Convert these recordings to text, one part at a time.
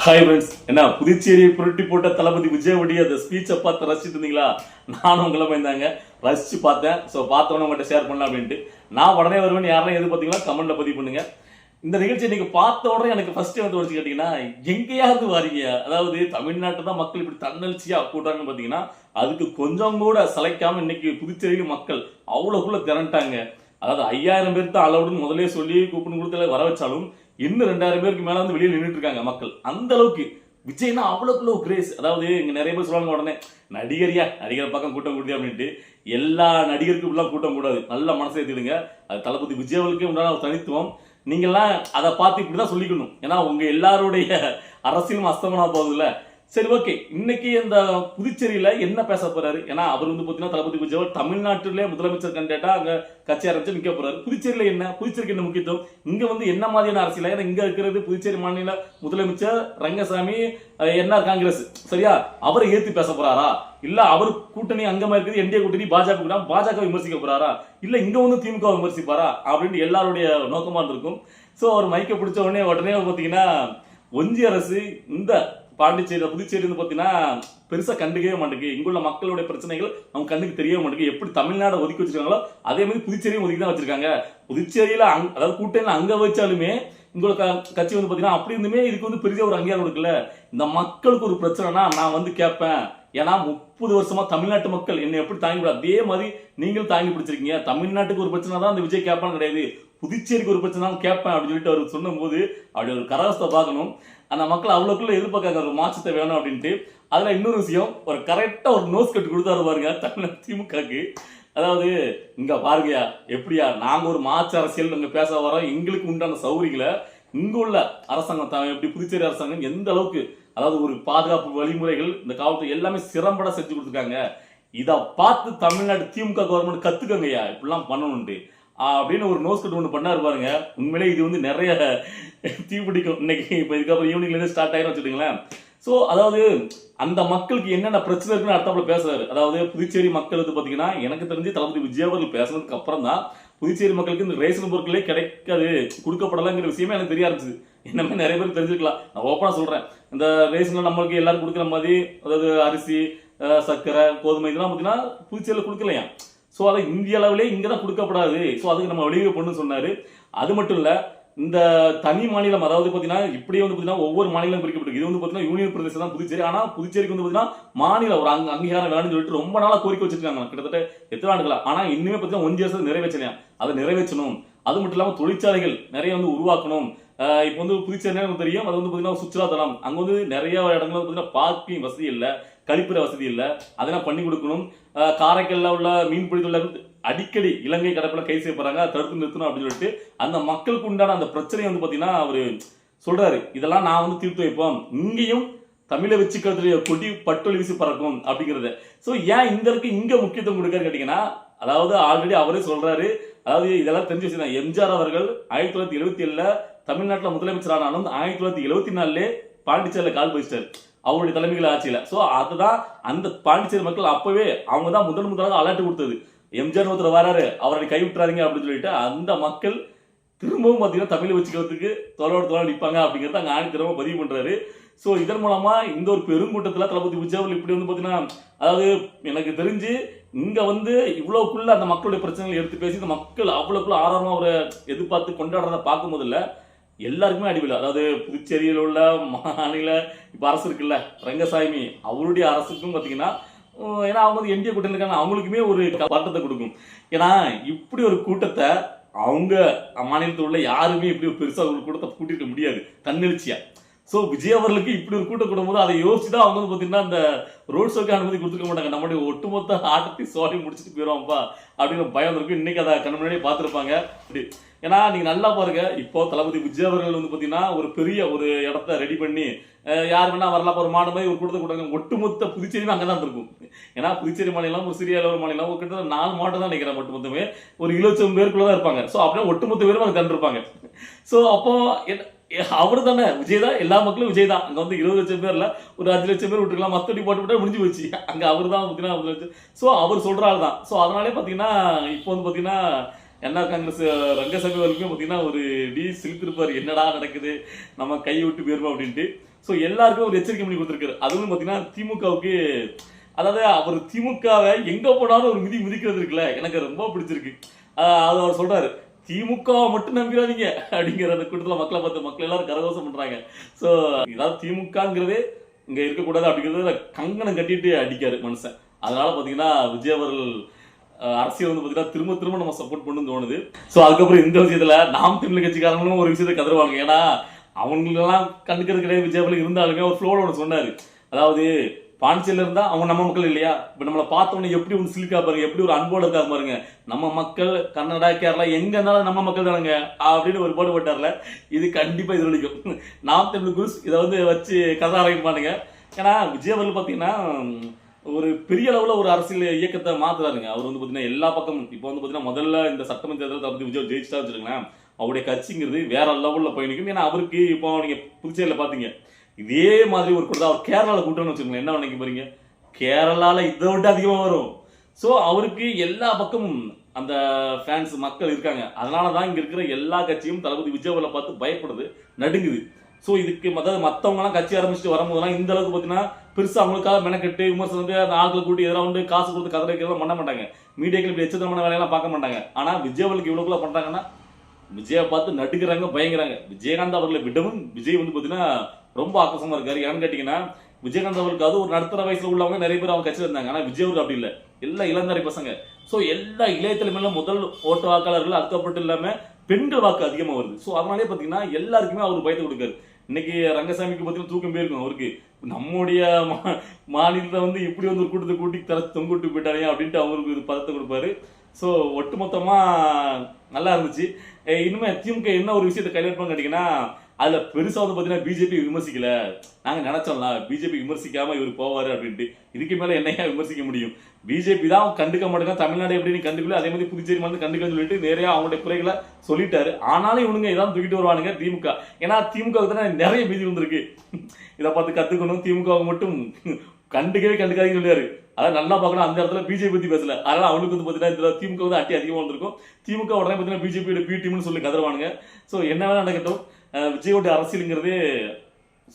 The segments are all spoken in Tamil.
ஹாய் ஃப்ரெண்ட்ஸ், என்ன புதுச்சேரியை புரட்டி போட்ட தளபதி விஜயோடைய அந்த ஸ்பீச்சை பார்த்து ரசிச்சுட்டு இருந்தீங்களா? நானும் உங்களை பயந்தாங்க ரசிச்சு பார்த்தேன். ஸோ பார்த்தோன்னே உங்கள்கிட்ட ஷேர் பண்ணலாம் அப்படின்ட்டு. நான் உடனே வருவேன், யாரெல்லாம் எது பார்த்தீங்களா கமெண்ட்ல பதிவு பண்ணுங்க. இந்த நிகழ்ச்சியை நீங்க பார்த்த உடனே எனக்கு ஃபர்ஸ்ட் வந்து வச்சு கேட்டீங்கன்னா, எங்கேயாவது வாரீங்க, அதாவது தமிழ்நாட்டில் தான் மக்கள் இப்படி தன்னெழுச்சியா கூட்டாங்கன்னு பார்த்தீங்கன்னா, அதுக்கு கொஞ்சம் கூட சளைக்காம இன்னைக்கு புதுச்சேரியில் மக்கள் அவ்வளோக்குள்ள திரண்டாங்க. அதாவது 5000 பேர் தான் அளவுன்னு முதலே சொல்லி கூப்பிட்டு கொடுத்து வர வச்சாலும் இன்னும் 2000 பேருக்கு மேல வந்து வெளியே நின்றுட்டு இருக்காங்க மக்கள். அந்த அளவுக்கு விஜய்னா அவ்வளவுக்குள்ள கிரேஸ். அதாவது இங்க நிறைய பேர் சொல்லுவாங்க உடனே நடிகர் பக்கம் கூட்டம் கொடுத்தே அப்படின்ட்டு. எல்லா நடிகருக்கும் இப்படிலாம் கூட்டம் கூடாது, நல்ல மனசை ஏற்றிடுங்க. அது தளபதி விஜய் அவர்களுக்கே உண்டான ஒரு தனித்துவம். நீங்கள்லாம் அதை பார்த்து இப்படிதான் சொல்லிக்கணும். ஏன்னா உங்க எல்லாருடைய அரசியலும் அஸ்தமனா போகுதுல்ல. சரி, ஓகே. இன்னைக்கு இந்த புதுச்சேரியில என்ன பேச போறாரு? ஏன்னா அவர் வந்து பாத்தீங்கன்னா தளபதி விஜய் தமிழ்நாட்டிலே முதலமைச்சர் கேண்டிடேட்டா அங்க கட்சி ஆரம்பிச்சு நிக்க போறாரு. புதுச்சேரியில என்ன, புதுச்சேரிக்கு என்ன முக்கியத்துவம், இங்க வந்து என்ன மாதிரியான அரசியல்? ஏன்னா இங்க இருக்கிறது புதுச்சேரி மாநில முதலமைச்சர் ரங்கசாமி, என்ஆர் காங்கிரஸ், சரியா? அவரை ஏத்தி பேச போறாரா? இல்ல அவர் கூட்டணி அங்கமா இருக்குது என்டிஏ கூட்டணி பாஜக விமர்சிக்க போறாரா? இல்ல இங்க வந்து திமுக விமர்சிப்பாரா அப்படின்னு எல்லாருடைய நோக்கமா இருந்திருக்கும். சோ அவர் மைக்க பிடிச்ச உடனே பாத்தீங்கன்னா ஒன்றிய அரசு இந்த பாண்டிச்சேரி புதுச்சேரி வந்து பாத்தீங்கன்னா பெருசா கண்டுக்கவே மாட்டேங்குது. இங்குள்ள மக்களுடைய பிரச்சனைகள் அவங்க கண்ணுக்கு தெரிய மாட்டேங்குது. எப்படி தமிழ்நாடு ஒதுக்கி வச்சிருக்காங்களோ அதே மாதிரி புதுச்சேரியும் ஒதுக்கி தான் வச்சிருக்காங்க. புதுச்சேரியில அதாவது கூட்டணியில அங்க வச்சாலுமே உங்களுக்கு கட்சி வந்து பாத்தீங்கன்னா அப்படி இருந்துமே இதுக்கு வந்து பெரிய ஒரு அங்கீகாரம் கொடுக்கல. இந்த மக்களுக்கு ஒரு பிரச்சனைனா நான் வந்து கேட்பேன். ஏன்னா 30 வருஷமா தமிழ்நாட்டு மக்கள் என்னை எப்படி தாங்கி அதே மாதிரி நீங்களும் தாங்கி பிடிச்சிருக்கீங்க. தமிழ்நாட்டுக்கு ஒரு பிரச்சனை தான் அந்த விஜய் கேட்பான்னு கிடையாது, புதுச்சேரிக்கு ஒரு பிரச்சனை தான் கேட்பேன் அப்படின்னு சொல்லிட்டு அவர் சொன்னும் போது அப்படி ஒரு கரகஸ்தை பார்க்கணும். அந்த மக்கள் அவ்வளோக்குள்ள எதிர்பார்க்காங்க ஒரு மாற்றத்தை வேணும் அப்படின்ட்டு. அதுல இன்னொரு விஷயம், ஒரு கரெக்டா ஒரு நோஸ் கட்டு கொடுத்தாரு பாருங்க தமிழ்நாடு திமுகக்கு. அதாவது இங்க பாருங்கயா, எப்படியா நாங்க ஒரு மாற்று அரசியல் நாங்க பேச வரோம், எங்களுக்கு உண்டான சௌகரியங்களை இங்க உள்ள அரசாங்கம் எப்படி புதுச்சேரி அரசாங்கம் எந்த அளவுக்கு, அதாவது ஒரு பாதுகாப்பு வழிமுறைகள் இந்த காவல்துறை எல்லாமே சிறம்பட செஞ்சு கொடுத்துருக்காங்க. இதை பார்த்து தமிழ்நாடு திமுக கவர்மெண்ட் கத்துக்கங்கய்யா இப்படிலாம் பண்ணணும்ட்டு அப்படின்னு ஒரு நோஸ் கட் ஒன்று பண்ணாரு பாருங்க. உண்மையிலே இது வந்து நிறைய தீப்பிடிக்கும் இன்னைக்கு. இப்போ இதுக்கப்புறம் ஈவினிங்ல இருந்து ஸ்டார்ட் ஆயிரும் வச்சுக்கோங்களேன். ஸோ அதாவது அந்த மக்களுக்கு என்னென்ன பிரச்சனை இருக்குன்னு அடுத்தாப்புல பேசுறாரு. அதாவது புதுச்சேரி மக்கள் வந்து பார்த்தீங்கன்னா எனக்கு தெரிஞ்சு தளபதி விஜய் அவர்கள் பேசுனதுக்கு அப்புறம் தான் புதுச்சேரி மக்களுக்கு இந்த ரேஷன் பொருட்களே கிடைக்காது, கொடுக்கப்படலைங்கிற விஷயமே எனக்கு தெரிய ஆரம்பிச்சு. என்னமே நிறைய பேர் தெரிஞ்சுக்கலாம். நான் ஓப்பனா சொல்றேன், இந்த ரேஷன்ல நம்மளுக்கு எல்லாரும் கொடுக்குற மாதிரி, அதாவது அரிசி, சர்க்கரை, கோதுமை இதெல்லாம் பார்த்தீங்கன்னா புதுச்சேரியில் கொடுக்கலையா. ஸோ அதை இந்திய அளவிலே இங்கே தான் கொடுக்கப்படாது. ஸோ அதுக்கு நம்ம வெளியே பண்ணு சொன்னாரு. அது மட்டும் இல்லை, இந்த தனி மாநிலம், அதாவது பார்த்தீங்கன்னா இப்படியே வந்து பார்த்தீங்கன்னா ஒவ்வொரு மாநிலம் பிரிக்கப்பட்டிருக்கு. இது வந்து பார்த்தீங்கன்னா யூனியன் பிரதேசம் தான் புதுச்சேரி. ஆனால் புதுச்சேரிக்கு வந்து பார்த்தீங்கன்னா மாநில ஒரு அங்கீகாரம் வேணும்னு சொல்லிட்டு ரொம்ப நாளாக கோரிக்கை வச்சிருக்காங்க, கிட்டத்தட்ட எத்தனை ஆண்டுகளா. ஆனால் இன்னுமே பார்த்தீங்கன்னா ஒன்றிய அரசு நிறைவேற்றலையா. அதை நிறைவேற்றணும். அது மட்டும் இல்லாமல் தொழிற்சாலைகள் நிறைய வந்து உருவாக்கணும். இப்போ வந்து புதுச்சேரி தெரியும், அது வந்து பார்த்தீங்கன்னா சுற்றுலாத்தலம், அங்கே வந்து நிறைய இடங்கள் பார்த்தீங்கன்னா பார்க்கிங் வசதி இல்லை, கழிப்பிட வசதி இல்லை, அதெல்லாம் பண்ணி கொடுக்கணும். காரைக்காலில் உள்ள மீன்பிடி தொழிலாளர்கள் அடிக்கடி இலங்கை கடற்படை கைது செய்யப்படுறாங்க, தடுத்து நிறுத்தணும் அப்படின்னு சொல்லிட்டு அந்த மக்களுக்கு உண்டான அந்த பிரச்சனையை வந்து பார்த்தீங்கன்னா அவரு சொல்றாரு, இதெல்லாம் நான் வந்து தீர்த்து வைப்போம், இங்கேயும் தமிழை வச்சுக்கிறதுல கொடி பட்டொலி வீசி பறக்கும் அப்படிங்கிறது. ஸோ ஏன் இந்த இருக்கு இங்க முக்கியத்துவம் கொடுக்காரு கேட்டீங்கன்னா, அதாவது ஆல்ரெடி அவரே சொல்றாரு, அதாவது இதெல்லாம் தெரிஞ்சு வச்சுதான் எம்ஜிஆர் அவர்கள் 1977 தமிழ்நாட்டில் முதலமைச்சர் ஆனாலும் 1974 பாண்டிச்சேரியில் கால் பதிச்சிட்டாரு அவருடைய தலைமையில் ஆட்சியில. சோ அதுதான் அந்த பாண்டிச்சேரி மக்கள் அப்பவே அவங்க தான் முதலாக அலர்ட் கொடுத்தது. எம்ஜிஆர் ஒருத்தர் வராரு, அவரை கைவிட்டுறாதீங்க அப்படின்னு சொல்லிட்டு அந்த மக்கள் திரும்பவும் பார்த்தீங்கன்னா தமிழை வச்சுக்கிறதுக்கு தொலைவோட நிற்பாங்க அப்படிங்கிறத அங்கே ஆணித்தரமா பதிவு பண்றாரு. ஸோ இதன் மூலமா இந்த ஒரு பெருங்கூட்டத்தில் தளபதி விஜய் அவர்கள் இப்படி வந்து பார்த்தீங்கன்னா, அதாவது எனக்கு தெரிஞ்சு இங்க வந்து இவ்வளவுக்குள்ள அந்த மக்களுடைய பிரச்சனைகளை எடுத்து பேசி இந்த மக்கள் அவ்வளவுக்குள்ள ஆர்வமா அவரை எதிர்பார்த்து கொண்டாடுறத பார்க்கும் போதில்ல எல்லாருக்குமே அடிவில்லை. அதாவது புதுச்சேரியில் உள்ள மாநில இப்ப அரசு இருக்குல்ல ரங்கசாமி, அவருடைய அரசுக்கும் பார்த்தீங்கன்னா, ஏன்னா அவங்க வந்து என்டிஏ கூட்டணி இருக்காங்க, அவங்களுக்குமே ஒரு வருத்தத்தை கொடுக்கும். ஏன்னா இப்படி ஒரு கூட்டத்தை அவங்க மாநிலத்தில் உள்ள யாருமே இப்படி ஒரு பெருசா ஒரு கூட்டத்தை கூட்டிருக்க முடியாது தன்னெழுச்சியா. ஸோ விஜய் அவர்களுக்கு இப்படி ஒரு கூட்டம் கூடும்போது அதை யோசிச்சு தான் அவங்க வந்து பார்த்தீங்கன்னா அந்த ரோட் ஷோக்கு அனுமதி கொடுத்துருக்க மாட்டாங்க. நம்மளுடைய ஒட்டுமொத்த ஆட்டத்தை சோடி முடிச்சுட்டு போயிடுவாங்கப்பா அப்படிங்கிற பயம் இருக்கு. இன்னைக்கு அதை கண்ணு முன்னாடியே பார்த்துருப்பாங்க. அப்படி ஏன்னா நீங்க நல்லா பாருங்க, இப்போ தளபதி விஜய் அவர்கள் வந்து பார்த்தீங்கன்னா ஒரு பெரிய ஒரு இடத்த ரெடி பண்ணி யார் வேணா வரலாம், ஒரு மாடு மாதிரி ஒரு கூட்டத்தை கூட்டாங்க. ஒட்டுமொத்த புதுச்சேரியும் அங்கே தான் இருக்கும். ஏன்னா புதுச்சேரி மாநிலம் ஒரு சிறிய அளவு மாநிலம், ஒரு கிட்ட 4 மாவட்டம் தான் நினைக்கிறேன், ஒட்டுமொத்தமே ஒரு 20,000 பேருக்குள்ள தான் இருப்பாங்க. ஸோ அப்படின்னா ஒட்டுமொத்த பேரும் அங்கே தண்டிருப்பாங்க. ஸோ அப்போ அவரு தானே விஜய் தான், எல்லா மக்களும் விஜய் தான். அங்க வந்து 20 லட்சம் பேர்ல ஒரு 5 லட்சம் பேர் விட்டுருக்கலாம், மத்தடி போட்டு விட்டா முடிஞ்சு போச்சு. அங்க அவரு தான் பார்த்தீங்கன்னா. ஸோ அவர் சொல்ற ஆள் தான். ஸோ அதனாலே பார்த்தீங்கன்னா இப்போ வந்து பார்த்தீங்கன்னா என்ஆர் காங்கிரஸ் ரங்கசாமி வரைக்கும் பார்த்தீங்கன்னா ஒரு சிலித்திருப்பாரு, என்னடா நடக்குது, நம்ம கையை விட்டு போயிருவோம் அப்படின்ட்டு. ஸோ எல்லாருக்கும் ஒரு எச்சரிக்கை பண்ணி கொடுத்துருக்காரு. அதுவும் பார்த்தீங்கன்னா திமுகவுக்கு, அதாவது அவர் திமுகவை எங்க போனாலும் ஒரு மிதிக்கிறது இருக்குல்ல, எனக்கு ரொம்ப பிடிச்சிருக்கு. அது அவர் சொல்றாரு, திமுக மட்டும் நம்பிடாதீங்க அப்படிங்கிற அந்த கூட்டத்தில் மக்களை பார்த்து மக்கள் எல்லாரும் கரகோஷம் பண்றாங்க. ஸோ இதாவது திமுகங்கிறதே இங்க இருக்கக்கூடாது அப்படிங்கிறத கங்கணம் கட்டிட்டு அடிக்காரு மனுஷன். அதனால பாத்தீங்கன்னா விஜய் அவர்கள் அரசியல் வந்து பாத்தீங்கன்னா திரும்ப திரும்ப நம்ம சப்போர்ட் பண்ணணும்னு தோணுது. ஸோ அதுக்கப்புறம் இந்த விஷயத்துல நாம் தமிழ் கட்சிக்காரங்களும் ஒரு விஷயத்தை கதறுவாங்க. ஏன்னா அவங்களெல்லாம் கண்டுக்கிறது கிடையாது விஜய் அவர்கள், இருந்தாலுமே ஒரு ஃப்ளோல ஒன்று சொன்னாரு. அதாவது பாண்டிச்சேரியில இருந்தா அவங்க நம்ம மக்கள் இல்லையா, இப்ப நம்மளை பார்த்தோன்னே எப்படி ஒன்று சிலிக்கா பாருங்க, எப்படி ஒரு அன்போட இருக்கா பாருங்க, நம்ம மக்கள் கன்னடா கேரளா எங்க இருந்தாலும் நம்ம மக்கள் தானுங்க அப்படின்னு ஒரு போட்டு போட்டார்ல. இது கண்டிப்பா எதிரொலிக்கும். நாம் தமிழ் குரூஸ் இதை வந்து வச்சு கதை ஆரம்பிப்பானுங்க. ஏன்னா விஜய் அவர்கள் பாத்தீங்கன்னா ஒரு பெரிய அளவுல ஒரு அரசியல் இயக்கத்தை மாத்துறாருங்க. அவர் வந்து பாத்தீங்கன்னா எல்லா பக்கமும் இப்போ வந்து பாத்தீங்கன்னா முதல்ல இந்த சட்டமன்ற தேர்தல் விஜய் ஜெயிச்சுட்டா வச்சுருங்களேன், அவருடைய கட்சிங்கிறது வேற லெவல்ல போய் நிற்கும். ஏன்னா அவருக்கு இப்போ நீங்க புதுச்சேரியில பாத்தீங்க இதே மாதிரி ஒரு கூட்டம் அவர் கேரளாவில் கூட்டம்னு வச்சுக்கோங்களேன், என்ன நினைக்க போறீங்க, கேரளால இதை விட்டு அதிகமாக வரும். ஸோ அவருக்கு எல்லா பக்கமும் அந்த ஃபேன்ஸ் மக்கள் இருக்காங்க. அதனால தான் இங்க இருக்கிற எல்லா கட்சியும் தளபதி விஜய் அவர்களை பார்த்து பயப்படுது, நடுங்குது. ஸோ இதுக்கு மற்றவங்கலாம் கட்சி ஆரம்பிச்சுட்டு வரும்போதெல்லாம் இந்த அளவுக்கு பார்த்தீங்கன்னா பெருசாக அவங்களுக்காக மெனக்கெட்டு விமர்சனம் வந்து அந்த ஆட்களை கூட்டி எதிராக வந்து காசு கொடுத்து கதை வைக்கிறதெல்லாம் பண்ண மாட்டாங்க. மீடியாக்கள் இப்படி எச்சரித்தனமான வேலையெல்லாம் பார்க்க மாட்டாங்க. ஆனால் விஜய் அவர்களுக்கு இவ்வளோக்குள்ள பண்ணுறாங்கன்னா விஜயை பார்த்து நடுக்கிறாங்க, பயங்கராங்க. விஜயகாந்த் அவர்களை விடவும் விஜய் வந்து பார்த்தீங்கன்னா ரொம்ப ஆக்கசமா இருக்காரு. ஏன்னு கேட்டீங்கன்னா விஜயகாந்த் அவர்களுக்கு அது ஒரு நடுத்தர வயசுல உள்ளவங்க நிறைய பேர் அவங்க கட்சியில் இருந்தாங்க. ஆனால் விஜய் அவருக்கு அப்படி இல்லை, எல்லாம் இளந்தாரி பசங்க. ஸோ எல்லா இளைய தலைமையில முதல் ஓட்டு வாக்காளர்கள் அதுக்கப்பட்டு இல்லாம பெண்கள் வாக்கு அதிகமாக வருது. ஸோ அதனாலே பார்த்தீங்கன்னா எல்லாருக்குமே அவர் பயத்தை கொடுக்காரு. இன்னைக்கு ரங்கசாமிக்கு பார்த்தீங்கன்னா தூக்கம் போயிருக்கும் அவருக்கு, நம்முடைய மாநிலத்தை வந்து இப்படி வந்து ஒரு கூட்டத்தை கூட்டி தொங்கிட்டு போயிட்டாரே அப்படின்ட்டு அவருக்கு ஒரு பதத்தை கொடுப்பாரு. ஸோ ஒட்டுமொத்தமா நல்லா இருந்துச்சு. இனிமே திமுக என்ன ஒரு விஷயத்தை கையெழுப்பான்னு கேட்டீங்கன்னா அதுல பெருசா வந்து பாத்தீங்கன்னா பிஜேபி விமர்சிக்கல, நாங்க நினைச்சோம்ல பிஜேபி விமர்சிக்காம இவர் போவாரு அப்படின்ட்டு. இதுக்கு மேல என்னையா விமர்சிக்க முடியும், பிஜேபி தான் கண்டுக்க மாட்டேங்க, தமிழ்நாடு எப்படின்னு கண்டுக்கல, அதே மாதிரி புதுச்சேரி வந்து கண்டுக்க சொல்லிட்டு நிறைய அவங்களுடைய குறைகளை சொல்லிட்டாரு. ஆனாலும் இவனுங்க இதான் தூக்கிட்டு வருவானுங்க திமுக. ஏன்னா திமுக தானே நிறைய மீதி வந்திருக்கு, இதை பார்த்து கத்துக்கணும், திமுக மட்டும் கண்டுக்காதீங்கன்னு சொல்லியாரு. அதான் நல்லா பார்க்கணும், அந்த இடத்துல பிஜேபி பத்தி பேசல. அதனால அவனுக்கு வந்து பாத்தீங்கன்னா திமுக வந்து அட்டி அதிகமா வந்திருக்கும். திமுக உடனே பாத்தீங்கன்னா பிஜேபியோட பி டீம்னு சொல்லி கதறுவானுங்க. ஸோ என்ன வேணா நடக்கட்டும், விஜயோட அரசியலுங்கிறது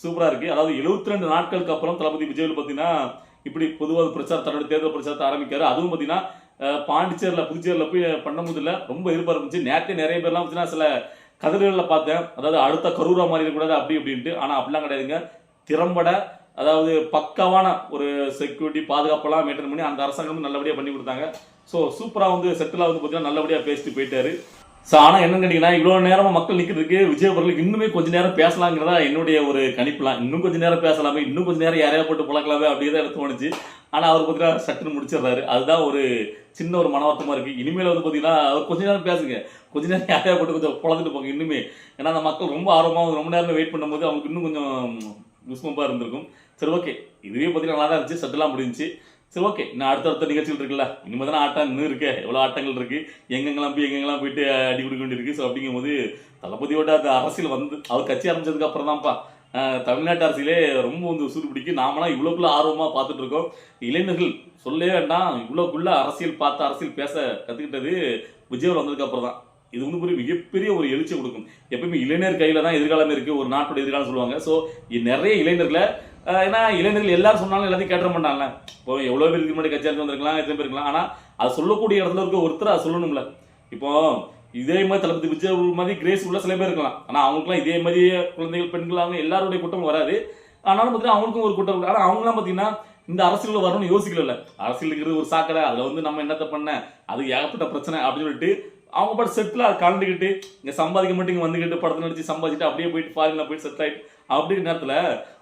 சூப்பரா இருக்கு. அதாவது 72 நாட்களுக்கு அப்புறம் தளபதி விஜய் பாத்தீங்கன்னா இப்படி பொதுவாக பிரச்சாரம், தன்னோட தேர்தல் பிரச்சாரத்தை ஆரம்பிக்காரு. அதுவும் பாத்தீங்கன்னா பாண்டிச்சேரியில புதுச்சேரியில போய் பண்ணும்போதுல ரொம்ப எதிர்பார்ப்பு. நேரத்தை நிறைய பேர்லாம் பாத்தீங்கன்னா சில கதிர்களில் பார்த்தேன், அதாவது அடுத்த கரூரா மாதிரி இருக்கக்கூடாது அப்படி அப்படின்ட்டு. ஆனா அப்படிலாம் கிடையாதுங்க, திறம்பட அதாவது பக்காவான ஒரு செக்யூரிட்டி பாதுகாப்பெல்லாம் மெயின்டைன் பண்ணி அந்த அரசாங்கம் நல்லபடியா பண்ணி கொடுத்தாங்க. ஸோ சூப்பரா வந்து செட்டில் ஆகுது பார்த்தீங்கன்னா நல்லபடியா பேசிட்டு போயிட்டாரு. ஸோ ஆனால் என்னன்னு கேட்டீங்கன்னா இவ்வளோ நேரமா மக்கள் நிற்கிறதுக்கு விஜய் அவர்களுக்கு இன்னுமே கொஞ்ச நேரம் பேசலாங்கிறதா என்னுடைய ஒரு கணிப்புலாம். இன்னும் கொஞ்ச நேரம் பேசலாமே, இன்னும் கொஞ்ச நேரம் யாரையா போட்டு பழக்கலாமே அப்படிதான் எனக்கு தோணுச்சு. ஆனால் அவர் பார்த்தீங்கன்னா சட்டுன்னு முடிச்சிடுறாரு. அதுதான் ஒரு சின்ன ஒரு மனவர்த்தமா இருக்கு. இனிமேல் வந்து பார்த்தீங்கன்னா அவர் கொஞ்ச நேரம் பேசுங்க, கொஞ்ச நேரம் யாரையா போட்டு கொஞ்சம் பழந்துட்டு போங்க இன்னுமே. ஏன்னா அந்த மக்கள் ரொம்ப ஆர்வமாக ரொம்ப நேரம் வெயிட் பண்ணும்போது அவங்களுக்கு இன்னும் கொஞ்சம் விஸ்மப்பா இருந்திருக்கும். சரி ஓகே, இதுவே பார்த்தீங்கன்னா நல்லா தான் இருந்துச்சு, சட்டெல்லாம் முடிஞ்சிச்சு. சரி ஓகே, இன்னும் அடுத்தடுத்த நிகழ்ச்சிகள் இருக்குல்ல, இனிமேல் தானே ஆட்டம் இன்னும் இருக்கு, எவ்வளோ ஆட்டங்கள் இருக்கு, எங்கெங்கெல்லாம் போயிட்டு அடி கொடுக்க வேண்டியிருக்கு. ஸோ அப்படிங்கும் போது தளபதியோட அந்த அரசியல் வந்து அவர் கட்சி ஆரம்பிச்சதுக்கு அப்புறம் தான்ப்பா தமிழ்நாட்டு அரசியலே ரொம்ப வந்து சூடு பிடிக்கும். நாமெல்லாம் இவ்வளோக்குள்ள ஆர்வமாக பார்த்துட்டு இருக்கோம். இளைஞர்கள் சொல்லவே வேண்டாம், இவ்வளோக்குள்ள அரசியல் பார்த்து அரசியல் பேச கற்றுக்கிட்டது விஜய் வந்ததுக்கு அப்புறம் தான். இது வந்து ஒரு மிகப்பெரிய ஒரு எழுச்சி கொடுக்கும். எப்பவுமே இளைஞர் கையில தான் எதிர்காலம் இருக்கு, ஒரு நாட்டோட எதிர்காலம் சொல்லுவாங்க. ஸோ நிறைய இளைஞர்களை, ஏன்னா இளைஞர்கள் எல்லாரும் சொன்னாலும் எல்லாத்தையும் கேட்ட மாட்டாங்கல்ல. இப்போ எவ்வளோ பேருக்கு முன்னாடி கட்சியாளர்கள் வந்திருக்கலாம், எத்தனை பேர் இருக்கலாம், ஆனால் அது சொல்லக்கூடிய இடத்துல இருக்க ஒருத்தர் அதை சொல்லணும்ல. இப்போ இதே மாதிரி தளபதி விஜய் மாதிரி கிரேஸ் உள்ள சில பேர் இருக்கலாம், ஆனால் அவங்களுக்குலாம் இதே மாதிரி குழந்தைகள் பெண்கள் அவங்க எல்லாருடைய கூட்டம் வராது. ஆனாலும் பார்த்தீங்கன்னா அவங்களுக்கும் ஒரு கூட்டம் இருக்கு. ஆனால் அவங்களாம் பார்த்தீங்கன்னா இந்த அரசியல் வரணும்னு யோசிக்கல. அரசியலுங்கிறது ஒரு சாக்கடை, அதில் வந்து நம்ம என்னத்தை பண்ண, அது ஏகப்பட்ட பிரச்சனை அப்படின்னு சொல்லிட்டு அவங்க பாட்டு செட்டில் கலந்துக்கிட்டு இங்கே சம்பாதிக்க மட்டும் இங்கே வந்துக்கிட்டு படத்தை நடிச்சு சம்பாதிச்சுட்டு அப்படியே போயிட்டு ஃபாரின்ல போயிட்டு செட்டில் ஆகிட்டு அப்படிங்கிற நேரத்தில்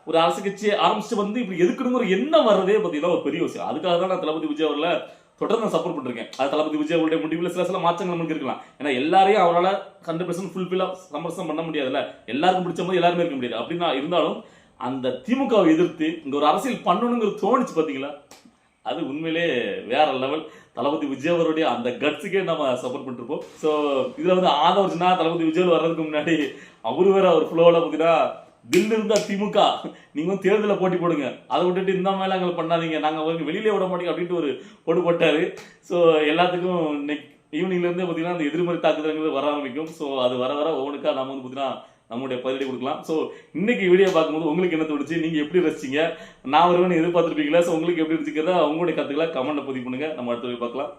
ஒரு அரசு கட்சி ஆரம்பிச்சுட்டு வந்து இப்படி எதுக்குங்கிற என்ன வர்றதே பார்த்தீங்கன்னா ஒரு பெரிய விஷயம். அதுக்காக தான் நான் தளபதி விஜய் அவர்களை தொடர்ந்து நான் சப்போர்ட் பண்ணிருக்கேன். அது தளபதி விஜய் அவருடைய முடிவில் சில மாற்றங்கள் நமக்கு இருக்கலாம். ஏன்னா எல்லாரையும் அவரால் 100% ஃபுல்ஃபில்லாக சமரசம் பண்ண முடியாதுல்ல, எல்லாருக்கும் பிடிச்ச போது எல்லாருமே இருக்க முடியாது. அப்படின்னா இருந்தாலும் அந்த திமுகவை எதிர்த்து இங்க ஒரு அரசியல் பண்ணணுங்கிறது தோணுச்சு பார்த்தீங்களா, அது உண்மையிலே வேற லெவல். தளபதி விஜய் அவருடைய அந்த கட்ஸுக்கே நம்ம சப்போர்ட் பண்ணிருப்போம். ஸோ இதுல வந்து ஆதவர்ஜுனா தளபதி விஜய் வர்றதுக்கு முன்னாடி அவரு வேற ஒரு ஃப்ளோவில் பார்த்தீங்கன்னா தில் இருந்தா திமுக நீங்க வந்து தேர்தலில் போட்டி போடுங்க, அதை விட்டுட்டு இந்த மாதிரி எங்களை பண்ணாதீங்க, நாங்கள் வெளியிலே விட மாட்டோம் அப்படின்ட்டு ஒரு போட்டு போட்டாரு. ஸோ எல்லாத்துக்கும் ஈவினிங்ல இருந்தே பார்த்தீங்கன்னா அந்த எதிர்மறை தாக்குதல்கள் வர ஆரம்பிக்கும். ஸோ அது வர வர ஒவ்வொன்றுக்கா நம்ம வந்து பார்த்தீங்கன்னா நம்மளுடைய பதிலடி கொடுக்கலாம். ஸோ இன்னைக்கு வீடியோ பார்க்கும்போது உங்களுக்கு என்ன தோணுச்சு, நீங்க எப்படி ரசிச்சீங்க, நான் வருவேன்னு எதிர்பார்த்துருப்பீங்களா? ஸோ உங்களுக்கு எப்படி இருந்துச்சுக்கிறதா உங்களுடைய கருத்துக்களை கமெண்ட்ல பதிவு பண்ணுங்க. நம்ம அடுத்த வீடியோ பார்க்கலாம்.